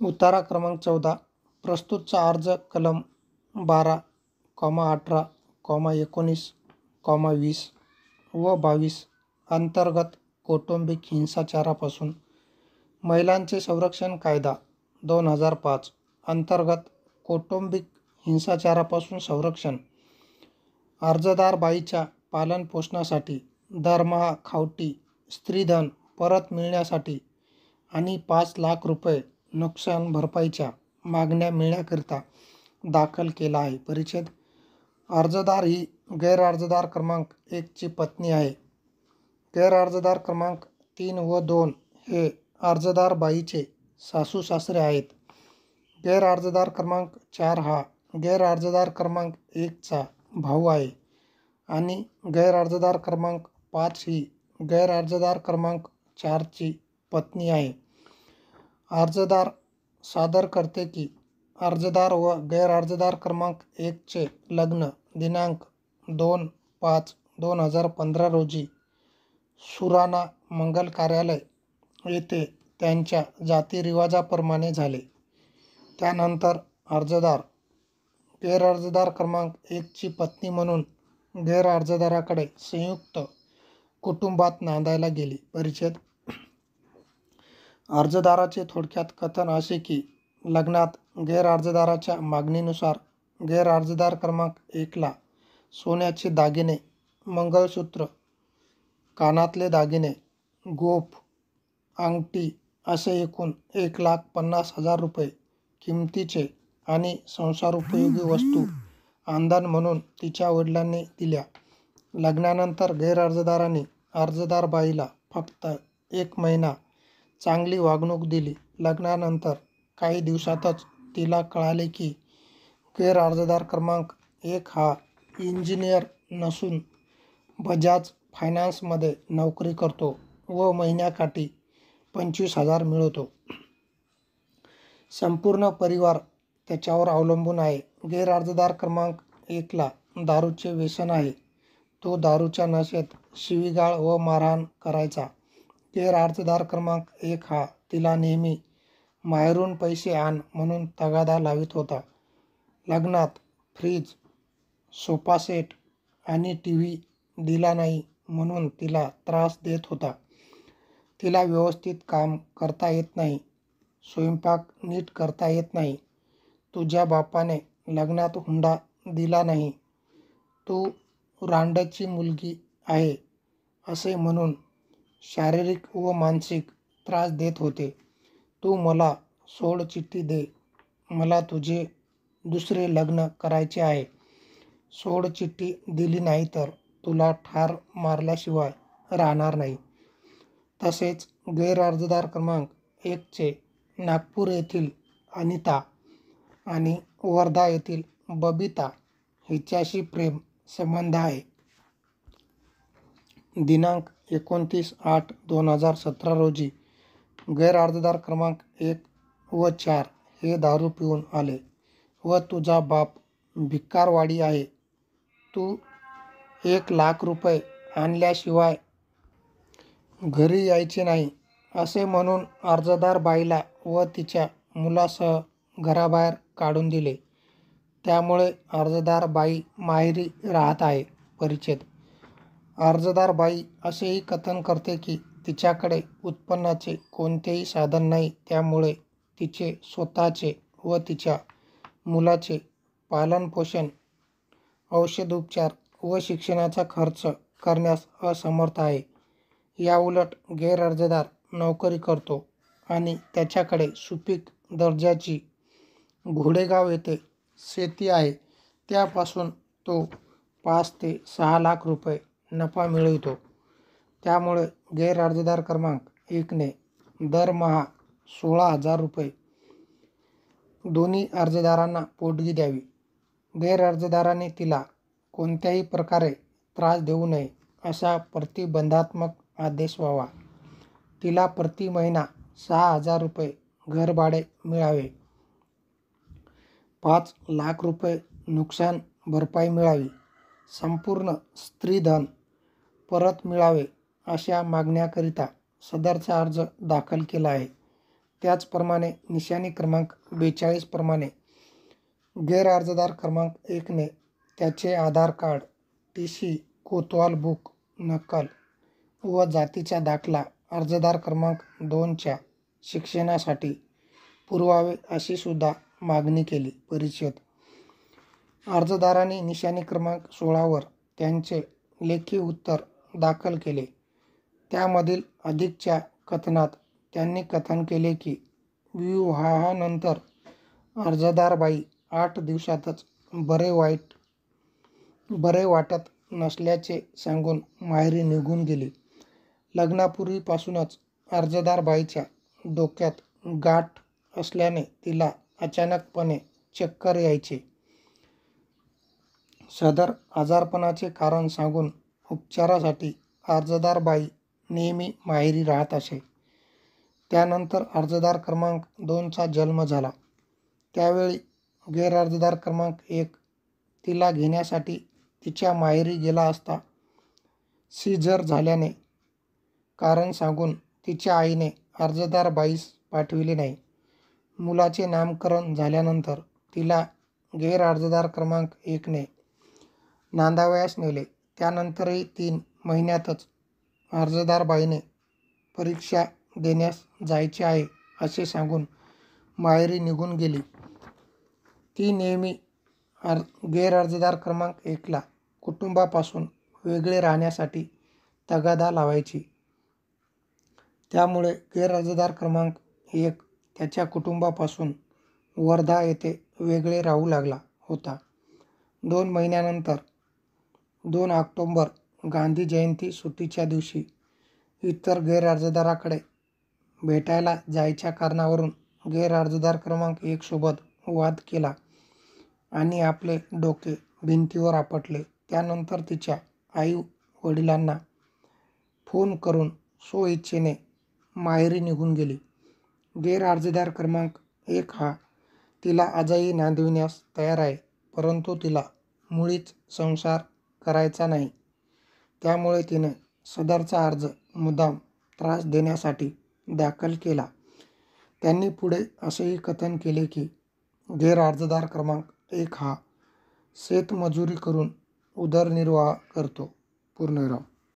उतारा क्रमांक 14. प्रस्तुतचा अर्ज कलम 12,18,19,20 व 22 अंतर्गत कौटुंबिक हिंसाचारापासून महिलांचे संरक्षण कायदा 2005 अंतर्गत कौटुंबिक हिंसाचारापासून संरक्षण. अर्जदार बाईच्या पालनपोषणासाठी दरमहा खावटी स्त्रीधन परत मिळण्यासाठी आणि 5 लाख रुपये नुकसान भरपाईच्या मागण्या मिळण्याकरिता दाखल केला आहे. परिच्छेद. अर्जदार ही गैरअर्जदार क्रमांक 1 ची पत्नी आहे. गैरअर्जदार क्रमांक 3 व 2 हे अर्जदार बाईचे सासू सासरे आहेत. गैरअर्जदार क्रमांक 4 हा गैरअर्जदार क्रमांक 1 चा भाऊ आहे आणि गैरअर्जदार क्रमांक 5 ही गैरअर्जदार क्रमांक 4 ची पत्नी आहे. अर्जदार सादर करते की अर्जदार व गैरअर्जदार क्रमांक 1 चे लग्न दिनांक 2/5/2015 रोजी सुराणा मंगल कार्यालय येथे त्यांच्या जातीरिवाजाप्रमाणे झाले. त्यानंतर अर्जदार गैरअर्जदार क्रमांक 1 ची पत्नी म्हणून गैरअर्जदाराकडे संयुक्त कुटुंबात नांदायला गेली. परिच्छेद. अर्जदाराचे थोडक्यात कथन असे की लग्नात गैरअर्जदाराच्या मागणीनुसार गैरअर्जदार क्रमांक 1 ला सोन्याचे दागिने, मंगळसूत्र, कानातले दागिने, गोफ, अंगठी असे एकूण 1,50,000 रुपये किमतीचे आणि संसारोपयोगी वस्तू अंदान म्हणून तिच्या वडिलांनी दिल्या. लग्नानंतर गैरअर्जदाराने अर्जदार बाईला फक्त 1 महिना चांगली वागणूक दिली. लग्नानंतर काही दिवसातच तिला कळाले की गैरअर्जदार क्रमांक 1 हा इंजिनियर नसून बजाज फायनान्समध्ये नोकरी करतो व महिन्याकाठी 25,000 मिळवतो. संपूर्ण परिवार त्याच्यावर अवलंबून आहे. गैरअर्जदार क्रमांक 1 ला दारूचे व्यसन आहे. तो दारूच्या नशेत शिवीगाळ व मारहाण करायचा. गैरअर्जदार क्रमांक 1 हा तिला नेहमी माहेरून पैसे आण म्हणून तगादा लावित होता. लग्नात फ्रीज, सोफासेट आणि टीव्ही दिला नाही म्हणून तिला त्रास देत होता. तिला व्यवस्थित काम करता येत नाही, स्वयंपाक नीट करता येत नाही. तुझ्या बापाने लग्नात हुंडा दिला नाही, तू रांडची मुलगी आहे असे म्हणून शारीरिक व मानसिक त्रास देत होते. तू मला सोडचिठ्ठी दे, मला तुझे दुसरे लग्न करायचे आहे. सोडचिठ्ठी दिली नाही तर तुला ठार मारल्याशिवाय राहणार नाही. तसेच गैरअर्जदार क्रमांक 1 चे नागपूर येथील अनिता आणि वर्धा येथील बबिता हिच्याशी प्रेम संबंध आहे. दिनांक 29/8/2017 रोजी गैरअर्जदार क्रमांक 1 व 4 हे दारू पिऊन आले व तुझा बाप भिकारवाडी आहे, तू 1 लाख रुपये आणल्याशिवाय घरी यायचे नाही असे म्हणून अर्जदार बाईला व तिच्या मुलासह घराबाहेर काढून दिले. त्यामुळे अर्जदार बाई माहेरी राहत आहे. परिच्छेद. अर्जदार बाई असेही कथन करते की तिच्याकडे उत्पन्नाचे कोणतेही साधन नाही. त्यामुळे तिचे स्वतःचे व तिच्या मुलाचे पालनपोषण, औषधोपचार व शिक्षणाचा खर्च करण्यास असमर्थ आहे. याउलट गैरअर्जदार नोकरी करतो आणि त्याच्याकडे सुपीक दर्जाची घोडेगाव येथे शेती आहे. त्यापासून तो 5 ते 6 लाख रुपये नफा मिळवितो. त्यामुळे गैरअर्जदार क्रमांक 1 ने दरमहा 16,000 रुपये दोन्ही अर्जदारांना पोटगी द्यावी. गैरअर्जदाराने तिला कोणत्याही प्रकारे त्रास देऊ नये असा प्रतिबंधात्मक आदेश व्हावा. तिला प्रति महिना 6,000 रुपये घरभाडे मिळावे. 5 लाख रुपये नुकसान भरपाई मिळावी. संपूर्ण स्त्रीधन परत मिळावे अशा मागण्याकरिता सदरचा अर्ज दाखल केला आहे. त्याचप्रमाणे निशाणी क्रमांक 42 प्रमाणे गैरअर्जदार क्रमांक 1ने त्याचे आधार कार्ड, टी.सी, कोतवाल बुक नकल व जातीचा दाखला अर्जदार क्रमांक 2च्या शिक्षणासाठी पुरवावे अशी सुद्धा मागणी केली. परिषद अर्जदारांनी निशाणी क्रमांक 16वर त्यांचे लेखी उत्तर दाखल केले. त्यामधील अधिकच्या कथनात त्यांनी कथन केले की विवाहानंतर अर्जदार बाई 8 दिवसातच बरे वाटत नसल्याचे सांगून माहेरी निघून गेली. लग्नापूर्वीपासूनच अर्जदार बाईच्या डोक्यात गाठ असल्याने तिला अचानकपणे चक्कर यायचे. सदर आजारपणाचे कारण सांगून उपचारासाठी अर्जदार बाई नेहमी माहेरी राहत असे. त्यानंतर अर्जदार क्रमांक 2चा जन्म झाला. त्यावेळी गैरअर्जदार क्रमांक 1 तिला घेण्यासाठी तिच्या माहेरी गेला असता सीझर झाल्याने कारण सांगून तिच्या आईने अर्जदार बाईस पाठविले नाही. मुलाचे नामकरण झाल्यानंतर तिला गैरअर्जदार क्रमांक 1ने नांदावयास नेले. त्यानंतरही 3 महिन्यातच अर्जदार बाईने परीक्षा देण्यास जायचे आहे असे सांगून माहेरी निघून गेली. ती नेहमी गैरअर्जदार क्रमांक 1ला कुटुंबापासून वेगळे राहण्यासाठी तगादा लावायची. त्यामुळे गैरअर्जदार क्रमांक 1 त्याच्या कुटुंबापासून वर्धा येथे वेगळे राहू लागला होता. 2 महिन्यानंतर 2 ऑक्टोबर गांधी जयंती सुट्टीच्या दिवशी इतर गैरअर्जदाराकडे भेटायला जायच्या कारणावरून गैरअर्जदार क्रमांक 1 सोबत वाद केला आणि आपले डोके भिंतीवर आपटले. त्यानंतर तिच्या आई वडिलांना फोन करून स्वइच्छेने माहेरी निघून गेली. गैरअर्जदार क्रमांक 1 हा तिला आजही नांदविण्यास तयार आहे, परंतु तिला मुळीच संसार करायचा नाही. त्यामुळे तिने सदरचा अर्ज मुद्दाम त्रास देण्यासाठी दाखल केला. त्यांनी पुढे असेही कथन केले की गैरअर्जदार क्रमांक 1 हा शेतमजुरी करून उदरनिर्वाह करतो. पूर्णविराम.